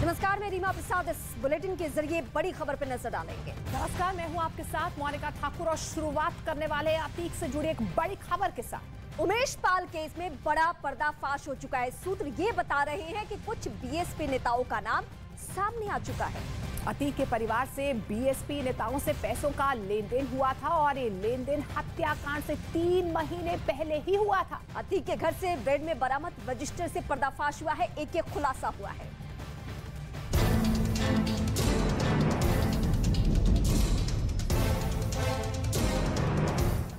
नमस्कार, मैं रीमा प्रसाद। इस बुलेटिन के जरिए बड़ी खबर पर नजर डालेंगे। नमस्कार, मैं हूं आपके साथ मोनिका ठाकुर और शुरुआत करने वाले अतीक से जुड़ी एक बड़ी खबर के साथ। उमेश पाल केस में बड़ा पर्दाफाश हो चुका है। सूत्र ये बता रहे हैं कि कुछ बीएसपी नेताओं का नाम सामने आ चुका है। अतीक के परिवार से बीएसपी नेताओं से पैसों का लेन देन हुआ था और ये लेन देन हत्याकांड से 3 महीने पहले ही हुआ था। अतीक के घर से बेड में बरामद रजिस्टर से पर्दाफाश हुआ है। एक खुलासा हुआ है।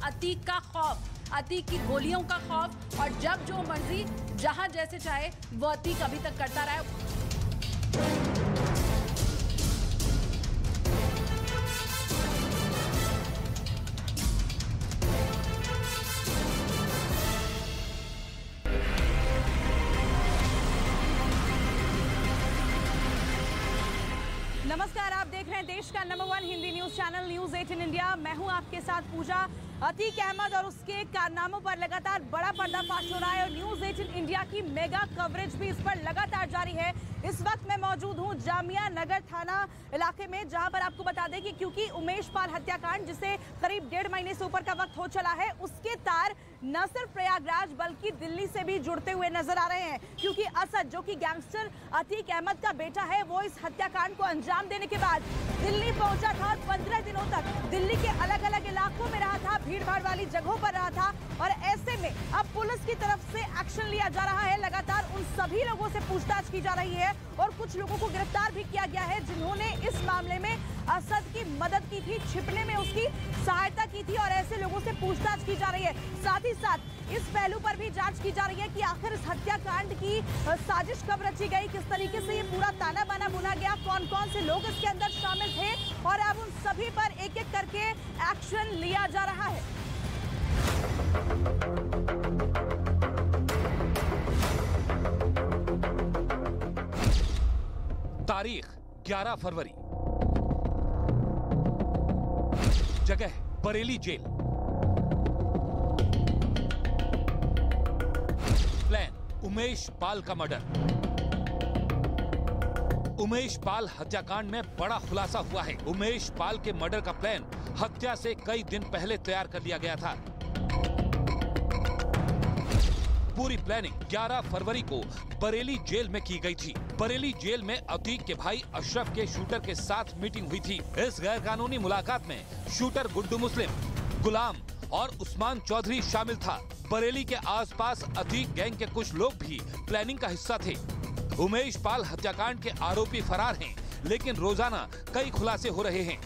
अतीक का खौफ, अतीक की गोलियों का खौफ, और जब जो मर्जी जहां जैसे चाहे वो अतीक अभी तक करता रहा है। नमस्कार, आप देख रहे हैं देश का number 1 Hindi news channel news 18 India. मैं हूं आपके साथ पूजा। अतीक अहमद और उसके कारनामों पर लगातार बड़ा पर्दाफाश हो रहा है और न्यूज 18 इंडिया की मेगा कवरेज भी इस पर लगातार जारी है। इस वक्त मैं मौजूद हूं जामिया नगर थाना इलाके में, जहां पर आपको बता दें कि क्योंकि उमेश पाल हत्याकांड जिसे करीब 1.5 महीने से ऊपर का वक्त हो चला है, उसके तार न सिर्फ प्रयागराज बल्कि दिल्ली से भी जुड़ते हुए नजर आ रहे हैं। क्योंकि असद, जो कि गैंगस्टर अतीक अहमद का बेटा है, वो इस हत्याकांड को अंजाम देने के बाद दिल्ली पहुंचा था और 15 दिनों तक दिल्ली के अलग अलग इलाकों में रहा था, भीड़ भाड़ वाली जगहों पर रहा था। और ऐसे में अब पुलिस की तरफ से एक्शन लिया जा रहा है। लगातार उन सभी लोगों से पूछताछ की जा रही है और कुछ लोगों को गिरफ्तार भी किया गया है जिन्होंने इस मामले में असद की मदद की थी, छिपने में उसकी सहायता की थी, और ऐसे लोगों से पूछताछ की जा रही है। साथ ही साथ इस पहलू पर भी जांच की जा रही है कि आखिर इस हत्याकांड की साजिश कब रची गई, किस तरीके से ये पूरा ताना बाना बुना गया, कौन कौन से लोग इसके अंदर शामिल थे, और अब उन सभी पर एक एक करके एक्शन लिया जा रहा है। तारीख 11 फरवरी, जगह बरेली जेल, प्लान उमेश पाल का मर्डर। उमेश पाल हत्याकांड में बड़ा खुलासा हुआ है। उमेश पाल के मर्डर का प्लान हत्या से कई दिन पहले तैयार कर लिया गया था। पूरी प्लानिंग 11 फरवरी को बरेली जेल में की गई थी। बरेली जेल में अतीक के भाई अशरफ के शूटर के साथ मीटिंग हुई थी। इस गैरकानूनी मुलाकात में शूटर गुड्डू मुस्लिम, गुलाम और उस्मान चौधरी शामिल था। बरेली के आसपास अतीक गैंग के कुछ लोग भी प्लानिंग का हिस्सा थे। उमेश पाल हत्याकांड के आरोपी फरार हैं, लेकिन रोजाना कई खुलासे हो रहे हैं।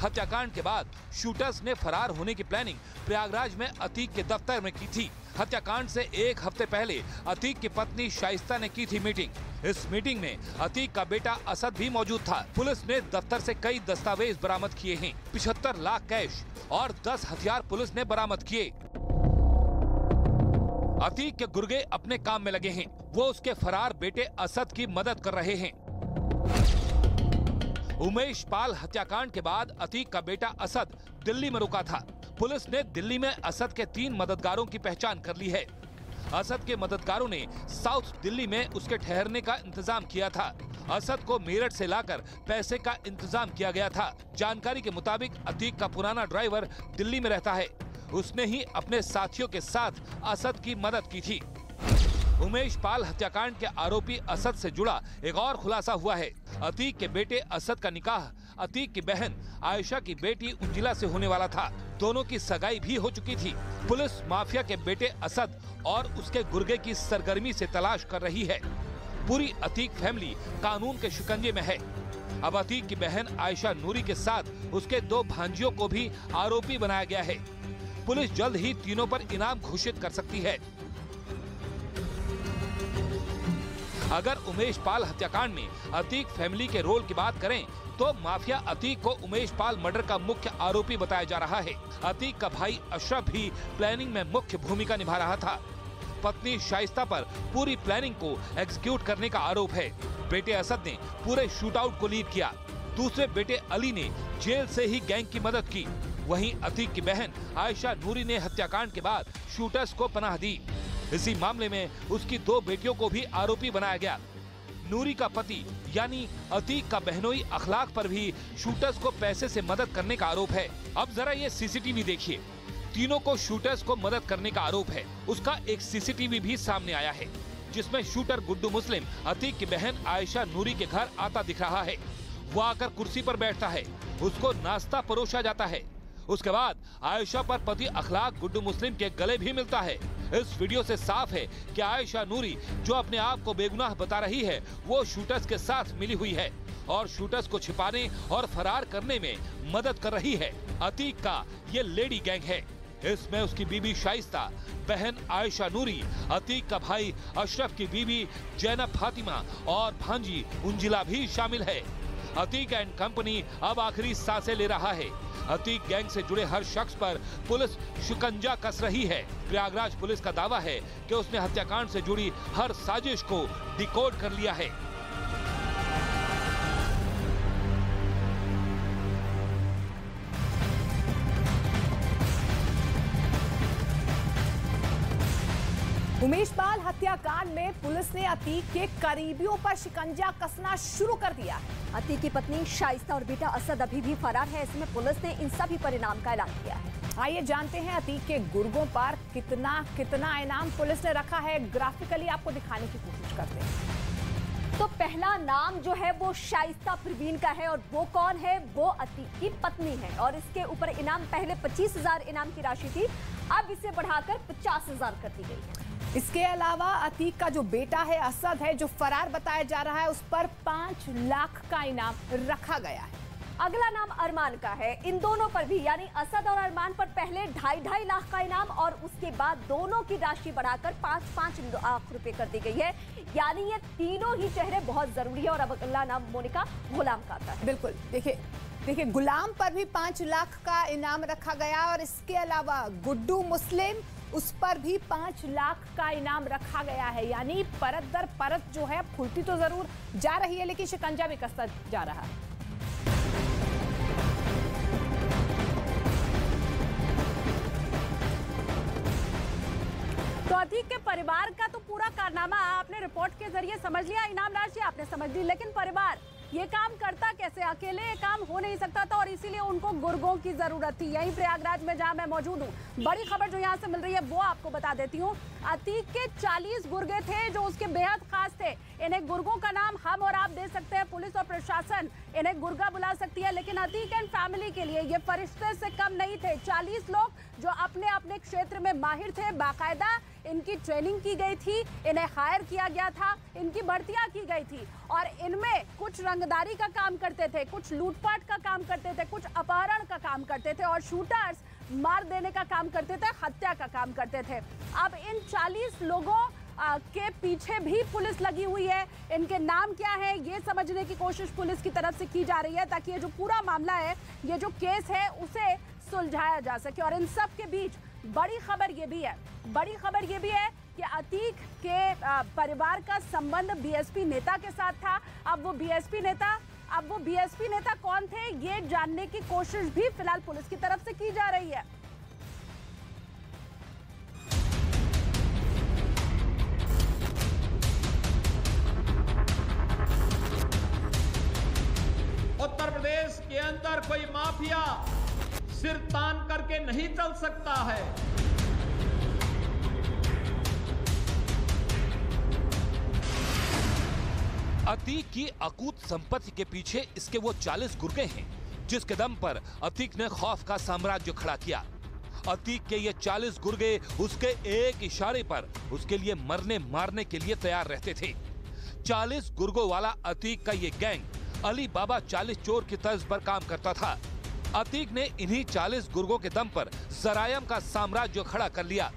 हत्याकांड के बाद शूटर्स ने फरार होने की प्लानिंग प्रयागराज में अतीक के दफ्तर में की थी। हत्याकांड से 1 हफ्ते पहले अतीक की पत्नी शाइस्ता ने की थी मीटिंग। इस मीटिंग में अतीक का बेटा असद भी मौजूद था। पुलिस ने दफ्तर से कई दस्तावेज बरामद किए हैं। 75 लाख कैश और 10 हथियार पुलिस ने बरामद किए। अतीक के गुर्गे अपने काम में लगे हैं। वो उसके फरार बेटे असद की मदद कर रहे हैं। उमेश पाल हत्याकांड के बाद अतीक का बेटा असद दिल्ली में रुका था। पुलिस ने दिल्ली में असद के 3 मददगारों की पहचान कर ली है। असद के मददगारों ने साउथ दिल्ली में उसके ठहरने का इंतजाम किया था। असद को मेरठ से लाकर पैसे का इंतजाम किया गया था। जानकारी के मुताबिक अतीक का पुराना ड्राइवर दिल्ली में रहता है। उसने ही अपने साथियों के साथ असद की मदद की थी। उमेश पाल हत्याकांड के आरोपी असद से जुड़ा एक और खुलासा हुआ है। अतीक के बेटे असद का निकाह अतीक की बहन आयशा की बेटी उज्जिला से होने वाला था। दोनों की सगाई भी हो चुकी थी। पुलिस माफिया के बेटे असद और उसके गुर्गे की सरगर्मी से तलाश कर रही है। पूरी अतीक फैमिली कानून के शिकंजे में है। अब अतीक की बहन आयशा नूरी के साथ उसके 2 भांजियों को भी आरोपी बनाया गया है। पुलिस जल्द ही तीनों पर इनाम घोषित कर सकती है। अगर उमेश पाल हत्याकांड में अतीक फैमिली के रोल की बात करें तो माफिया अतीक को उमेश पाल मर्डर का मुख्य आरोपी बताया जा रहा है। अतीक का भाई अशरफ भी प्लानिंग में मुख्य भूमिका निभा रहा था। पत्नी शाइस्ता पर पूरी प्लानिंग को एग्जीक्यूट करने का आरोप है। बेटे असद ने पूरे शूटआउट को लीड किया। दूसरे बेटे अली ने जेल से ही गैंग की मदद की। वहीं अतीक की बहन आयशा नूरी ने हत्याकांड के बाद शूटर्स को पनाह दी। इसी मामले में उसकी 2 बेटियों को भी आरोपी बनाया गया। नूरी का पति यानी अतीक का बहनोई अखलाक पर भी शूटर्स को पैसे से मदद करने का आरोप है। अब जरा ये सीसीटीवी देखिए। तीनों को शूटर्स को मदद करने का आरोप है। उसका एक सीसीटीवी भी सामने आया है जिसमें शूटर गुड्डू मुस्लिम अतीक की बहन आयशा नूरी के घर आता दिख रहा है। वो आकर कुर्सी पर बैठता है, उसको नाश्ता परोसा जाता है। उसके बाद आयशा पर पति अखलाक गुड्डू मुस्लिम के गले भी मिलता है। इस वीडियो से साफ है कि आयशा नूरी जो अपने आप को बेगुनाह बता रही है वो शूटर्स के साथ मिली हुई है और शूटर्स को छिपाने और फरार करने में मदद कर रही है। अतीक का ये लेडी गैंग है। इसमें उसकी बीबी शाइस्ता, बहन आयशा नूरी, अतीक का भाई अशरफ की बीबी जैनब फातिमा और भांजी उंजिला भी शामिल है। अतीक एंड कंपनी अब आखिरी सांसें ले रहा है। अतीक गैंग से जुड़े हर शख्स पर पुलिस शिकंजा कस रही है। प्रयागराज पुलिस का दावा है कि उसने हत्याकांड से जुड़ी हर साजिश को डिकोड कर लिया है। उमेश पाल हत्याकांड में पुलिस ने अतीक के करीबियों पर शिकंजा कसना शुरू कर दिया। अतीक की पत्नी शाइस्ता और बेटा असद अभी भी फरार है। इसमें पुलिस ने इन सभी पर इनाम का ऐलान किया है। आइए जानते हैं अतीक के गुर्गों पर कितना इनाम पुलिस ने रखा है। ग्राफिकली आपको दिखाने की कोशिश करते हैं। तो पहला नाम जो है वो शाइस्ता परवीन का है और वो कौन है? वो अतीक की पत्नी है और इसके ऊपर इनाम पहले 25,000 इनाम की राशि थी, अब इसे बढ़ाकर 50,000 कर दी गई है। इसके अलावा अतीक का जो बेटा है असद है जो फरार बताया जा रहा है, उस पर 5 लाख का इनाम रखा गया है। अगला नाम अरमान का है। इन दोनों पर भी यानी असद और अरमान पर पहले 2.5 लाख का इनाम और उसके बाद दोनों की राशि बढ़ाकर 5-5 लाख रुपए कर दी गई है। यानी ये तीनों ही चेहरे बहुत जरूरी है। और अब अगला नाम मोनिका गुलाम का आता है। बिल्कुल, देखिए गुलाम पर भी 5 लाख का इनाम रखा गया और इसके अलावा गुड्डू मुस्लिम, उस पर भी 5 लाख का इनाम रखा गया है। यानी परत दर परत जो है खुलती तो जरूर जा रही है लेकिन शिकंजा भी कसता जा रहा है। तो अतीक के परिवार का तो पूरा कारनामा आपने रिपोर्ट के जरिए समझ लिया, इनाम राशि आपने समझ ली, लेकिन परिवार ये काम करता कैसे? अकेले ये काम हो नहीं सकता था और इसीलिए उनको गुर्गों की जरूरत थी। यहीं प्रयागराज में जहां मैं मौजूद हूँ, बड़ी खबर जो यहाँ से मिल रही है वो आपको बता देती हूँ। अतीक के 40 गुर्गे थे जो उसके बेहद खास थे। इन्हें गुर्गों का नाम हम और आप दे सकते हैं, पुलिस और प्रशासन इन्हें गुर्गा बुला सकती है, लेकिन अतीक एंड फैमिली के लिए ये फरिश्ते से कम नहीं थे। 40 लोग जो अपने अपने क्षेत्र में माहिर थे, बाकायदा इनकी ट्रेनिंग की गई थी, इन्हें हायर किया गया था, इनकी भर्तियां की गई थी और इनमें कुछ रंगदारी का काम करते थे, कुछ लूटपाट का काम करते थे, कुछ अपहरण का काम करते थे और शूटर्स मार देने का काम करते थे, हत्या का काम करते थे। अब इन 40 लोगों के पीछे भी पुलिस लगी हुई है। इनके नाम क्या है ये समझने की कोशिश पुलिस की तरफ से की जा रही है ताकि ये जो पूरा मामला है, ये जो केस है उसे सुलझाया जा सके। और इन सब के बीच बड़ी खबर ये भी है कि अतीक के परिवार का संबंध बीएसपी नेता के साथ था। अब वो बीएसपी नेता कौन थे ये जानने की कोशिश भी फिलहाल पुलिस की तरफ से की जा रही है। उत्तर प्रदेश के अंदर कोई माफिया सिर तान करके नहीं चल सकता है। अतीक की अकूत संपत्ति के पीछे इसके वो 40 गुर्गे हैं जिसके दम पर अतीक ने खौफ का साम्राज्य खड़ा किया। अतीक के ये 40 गुर्गे उसके एक इशारे पर उसके लिए मरने मारने के लिए तैयार रहते थे। 40 गुर्गों वाला अतीक का ये गैंग अली बाबा 40 चोर की तर्ज पर काम करता था। अतीक ने इन्हीं 40 गुर्गों के दम पर जरायम का साम्राज्य खड़ा कर लिया।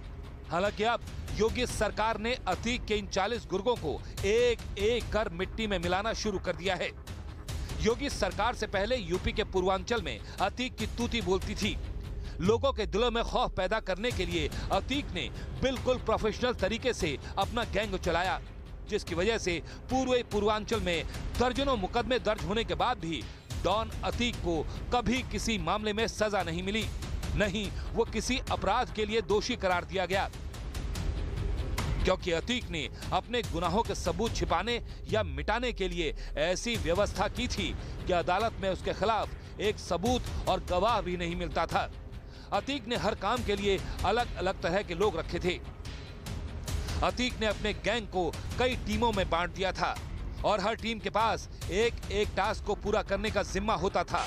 हालांकि अब योगी सरकार ने अतीक के इन 40 गुर्गों को एक एक कर मिट्टी में मिलाना शुरू कर दिया है। योगी सरकार से पहले यूपी के पूर्वांचल में अतीक की तूती बोलती थी। लोगों के दिलों में खौफ पैदा करने के लिए अतीक ने बिल्कुल प्रोफेशनल तरीके से अपना गैंग चलाया, जिसकी वजह से पूर्वांचल में दर्जनों मुकदमे दर्ज होने के बाद भी डॉन अतीक को कभी किसी मामले में सजा नहीं मिली, नहीं वो किसी अपराध के लिए दोषी करार दिया गया। क्योंकि अतीक ने अपने गुनाहों के सबूत छिपाने या मिटाने के लिए ऐसी व्यवस्था की थी कि अदालत में उसके खिलाफ एक सबूत और गवाह भी नहीं मिलता था। अतीक ने हर काम के लिए अलग अलग तरह के लोग रखे थे। अतीक ने अपने गैंग को कई टीमों में बांट दिया था और हर टीम के पास एक एक टास्क को पूरा करने का जिम्मा होता था।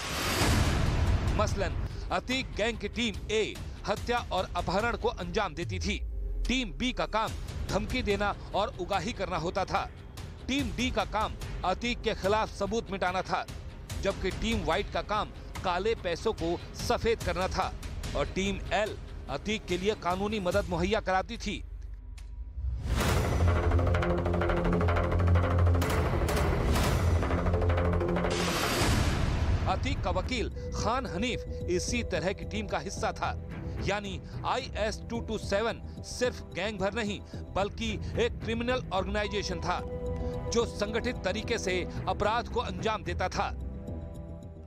मसलन अतीक गैंग की टीम ए हत्या और अपहरण को अंजाम देती थी। टीम बी का काम धमकी देना और उगाही करना होता था। टीम डी का काम अतीक के खिलाफ सबूत मिटाना था, जबकि टीम वाइट का काम काले पैसों को सफेद करना था और टीम एल अतीक के लिए कानूनी मदद मुहैया कराती थी। अतीक का वकील खान हनीफ इसी तरह की टीम का हिस्सा था। यानी IS-227 सिर्फ गैंग भर नहीं बल्कि एक क्रिमिनल ऑर्गेनाइजेशन था जो संगठित तरीके से अपराध को अंजाम देता था।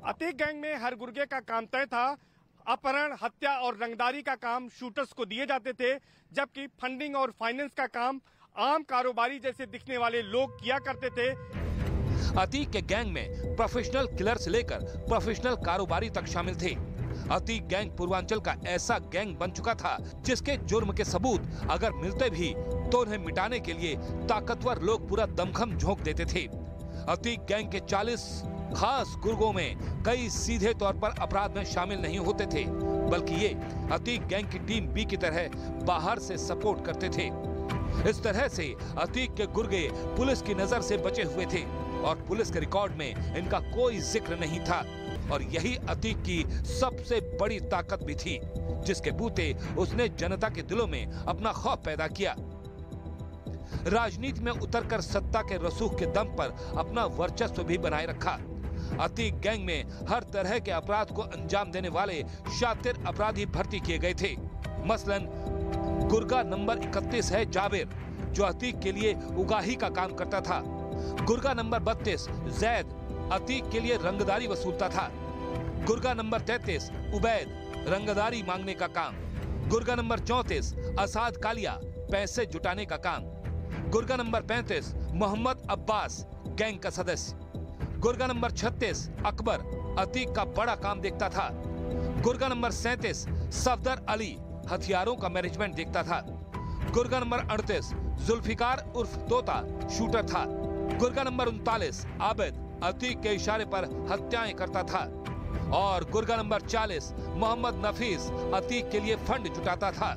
अतीक गैंग में हर गुर्गे का काम तय था। अपहरण, हत्या और रंगदारी का काम शूटर्स को दिए जाते थे, जबकि फंडिंग और फाइनेंस का काम आम कारोबारी जैसे दिखने वाले लोग किया करते थे। अतीक के गैंग में प्रोफेशनल किलर से लेकर प्रोफेशनल कारोबारी तक शामिल थे। अतीक गैंग पूर्वांचल का ऐसा गैंग बन चुका था जिसके जुर्म के सबूत अगर मिलते भी तो उन्हें मिटाने के लिए ताकतवर लोग पूरा दमखम झोंक देते थे। अतीक गैंग के 40 खास गुर्गों में कई सीधे तौर पर अपराध में शामिल नहीं होते थे, बल्कि ये अतीक गैंग की टीम बी की तरह बाहर से सपोर्ट करते थे। इस तरह से अतीक के गुर्गे पुलिस की नजर से बचे हुए थे और पुलिस के रिकॉर्ड में इनका कोई जिक्र नहीं था। और यही अतीक की सबसे बड़ी ताकत भी थी, जिसके बूते उसने जनता के दिलों में अपना खौफ पैदा किया। राजनीति में उतरकर सत्ता के रसूख के दम पर अपना वर्चस्व भी बनाए रखा। अतीक गैंग में हर तरह के अपराध को अंजाम देने वाले शातिर अपराधी भर्ती किए गए थे। मसलन गुर्गा नंबर 31 है जाबिर, जो अतीक के लिए उगाही का काम करता था। गुर्गा नंबर 32 जैद अतीक के लिए रंगदारी वसूलता था। गुर्गा नंबर 33 उबैद रंगदारी मांगने का काम। गुर्गा नंबर 34 असाद कालिया पैसे जुटाने का काम। गुर्गा नंबर 35 मोहम्मद अब्बास गैंग का सदस्य। गुर्गा नंबर 36 अकबर अतीक का बड़ा काम देखता था। गुर्गा नंबर 37 सफदर अली हथियारों का मैनेजमेंट देखता था। गुर्गा नंबर 38 जुल्फिकार उर्फ तोता शूटर था। गुर्गा नंबर 39 आबिद अतीक के इशारे पर हत्याएं करता था। और गुर्गा नंबर 40 मोहम्मद नफीस अतीक के लिए फंड जुटाता था।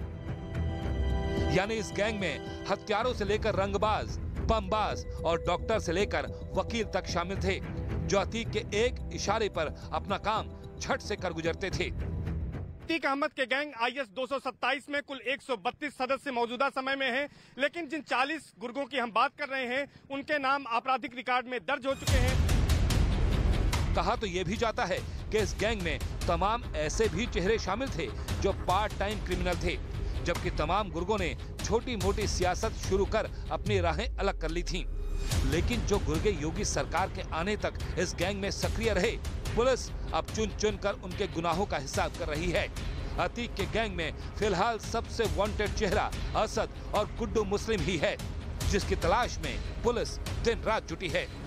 यानी इस गैंग में हत्यारों से लेकर रंगबाज, बमबाज और डॉक्टर से लेकर वकील तक शामिल थे, जो अतीक के एक इशारे पर अपना काम झट से कर गुजरते थे। अतीक अहमद के गैंग IS-227 में कुल 132 सदस्य मौजूदा समय में हैं, लेकिन जिन 40 गुर्गों की हम बात कर रहे हैं उनके नाम आपराधिक रिकॉर्ड में दर्ज हो चुके हैं। कहा तो ये भी जाता है कि इस गैंग में तमाम ऐसे भी चेहरे शामिल थे जो पार्ट टाइम क्रिमिनल थे, जबकि तमाम गुर्गों ने छोटी मोटी सियासत शुरू कर अपनी राहें अलग कर ली थीं। लेकिन जो गुर्गे योगी सरकार के आने तक इस गैंग में सक्रिय रहे, पुलिस अब चुन चुन कर उनके गुनाहों का हिसाब कर रही है। अतीक के गैंग में फिलहाल सबसे वांटेड चेहरा असद और गुड्डू मुस्लिम ही है, जिसकी तलाश में पुलिस दिन रात जुटी है।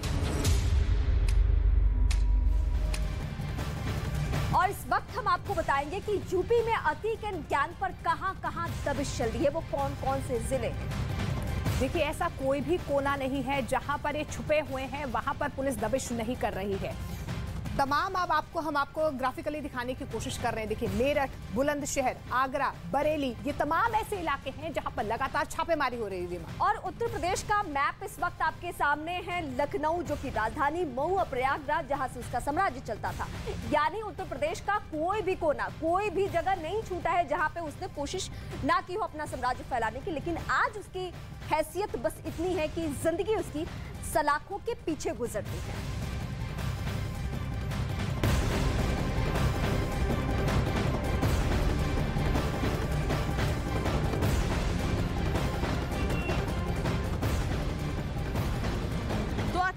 और इस वक्त हम आपको बताएंगे कि यूपी में अतीक एंड गैंग पर कहां-कहां दबिश चल रही है, वो कौन-कौन से जिले हैं। देखिए, ऐसा कोई भी कोना नहीं है जहां पर ये छुपे हुए हैं, वहां पर पुलिस दबिश नहीं कर रही है। तमाम हम आपको ग्राफिकली दिखाने की कोशिश कर रहे हैं। देखिए, मेरठ, बुलंदशहर, आगरा, बरेली, ये तमाम ऐसे इलाके हैं जहां पर लगातार छापेमारी हो रही है। और उत्तर प्रदेश का मैप इस वक्त आपके सामने है। लखनऊ जो कि राजधानी, मऊ और प्रयागराज जहां से उसका साम्राज्य चलता था। यानी उत्तर प्रदेश का कोई भी कोना, कोई भी जगह नहीं छूटा है जहां पे उसने कोशिश ना की हो अपना साम्राज्य फैलाने की। लेकिन आज उसकी हैसियत बस इतनी है कि जिंदगी उसकी सलाखों के पीछे गुजरती है।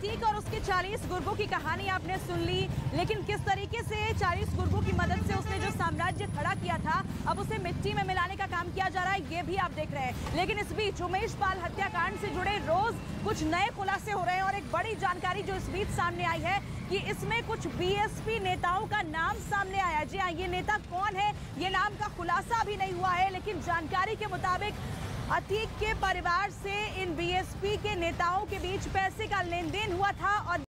अतीक और उसके 40 गुर्गों की कहानी आपने सुन ली, लेकिन किस तरीके से 40 गुर्गों की मदद से उसने जो साम्राज्य खड़ा किया था अब उसे मिट्टी में मिलाने का काम किया जा रहा है, ये भी आप देख रहे हैं। लेकिन इस बीच उमेश पाल हत्याकांड से जुड़े रोज कुछ नए खुलासे हो रहे हैं और एक बड़ी जानकारी जो इस बीच सामने आई है कि इसमें कुछ बीएसपी नेताओं का नाम सामने आया। जी हाँ, ये नेता कौन है ये नाम का खुलासा अभी नहीं हुआ है, लेकिन जानकारी के मुताबिक अतीक के परिवार से इन बीएसपी के नेताओं के बीच पैसे का लेन देन हुआ था और